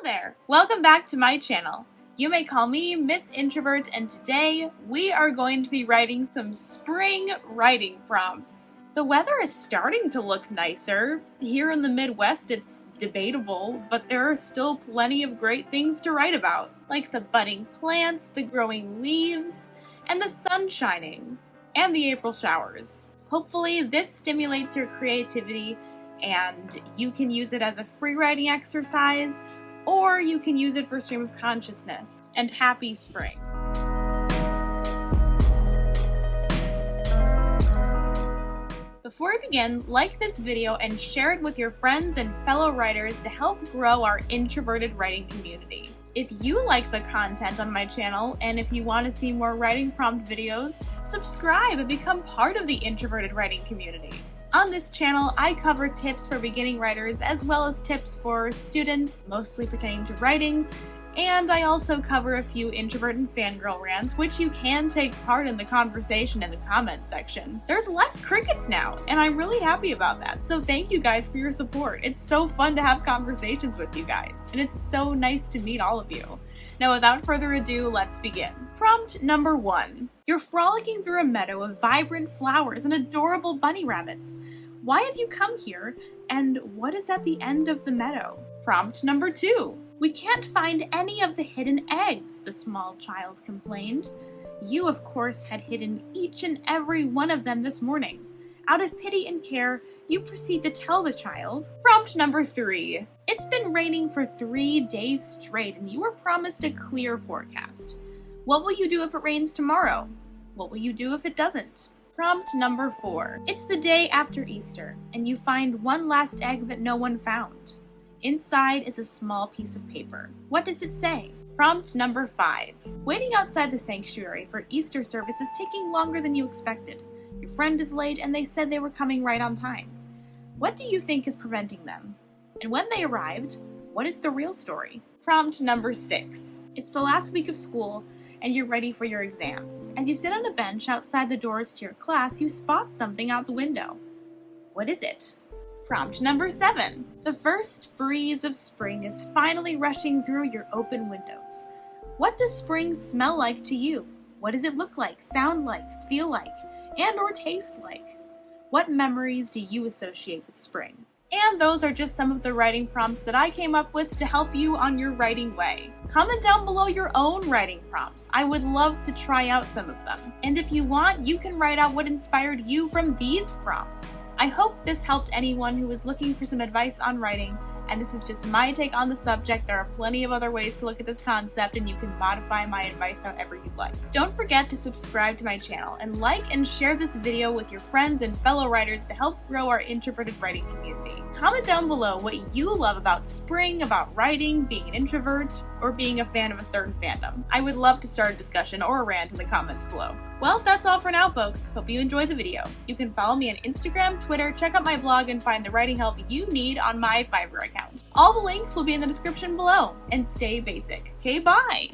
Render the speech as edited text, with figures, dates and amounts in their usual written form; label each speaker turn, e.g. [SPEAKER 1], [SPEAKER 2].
[SPEAKER 1] there! Welcome back to my channel. You may call me Miss Introvert, and today we are going to be writing some spring writing prompts. The weather is starting to look nicer. Here in the Midwest it's debatable, but there are still plenty of great things to write about, like the budding plants, the growing leaves, and the sun shining, and the April showers. Hopefully this stimulates your creativity and you can use it as a free writing exercise, or you can use it for stream of consciousness. And happy spring! Before we begin, like this video and share it with your friends and fellow writers to help grow our introverted writing community. If you like the content on my channel, and if you want to see more writing prompt videos, subscribe and become part of the introverted writing community. On this channel, I cover tips for beginning writers as well as tips for students, mostly pertaining to writing, and I also cover a few introvert and fangirl rants, which you can take part in the conversation in the comments section. There's less crickets now, and I'm really happy about that, so thank you guys for your support. It's so fun to have conversations with you guys, and it's so nice to meet all of you. Now without further ado, let's begin. Prompt number 1. You're frolicking through a meadow of vibrant flowers and adorable bunny rabbits. Why have you come here, and what is at the end of the meadow? Prompt number 2. We can't find any of the hidden eggs, the small child complained. You, of course, had hidden each and every one of them this morning. Out of pity and care, you proceed to tell the child. Prompt number 3. It's been raining for 3 days straight, and you were promised a clear forecast. What will you do if it rains tomorrow? What will you do if it doesn't? Prompt number 4. It's the day after Easter, and you find one last egg that no one found. Inside is a small piece of paper. What does it say? Prompt number 5. Waiting outside the sanctuary for Easter service is taking longer than you expected. Your friend is late, and they said they were coming right on time. What do you think is preventing them? And when they arrived, what is the real story? Prompt number 6. It's the last week of school, and you're ready for your exams. As you sit on a bench outside the doors to your class, you spot something out the window. What is it? Prompt number 7. The first breeze of spring is finally rushing through your open windows. What does spring smell like to you? What does it look like, sound like, feel like, and or taste like? What memories do you associate with spring? And those are just some of the writing prompts that I came up with to help you on your writing way. Comment down below your own writing prompts. I would love to try out some of them. And if you want, you can write out what inspired you from these prompts. I hope this helped anyone who was looking for some advice on writing, and this is just my take on the subject. There are plenty of other ways to look at this concept, and you can modify my advice however you'd like. Don't forget to subscribe to my channel, and like and share this video with your friends and fellow writers to help grow our introverted writing community. Comment down below what you love about spring, about writing, being an introvert, or being a fan of a certain fandom. I would love to start a discussion or a rant in the comments below. Well, that's all for now, folks. Hope you enjoyed the video. You can follow me on Instagram, Twitter, check out my blog, and find the writing help you need on my Fiverr account. All the links will be in the description below. And stay basic. Okay, bye!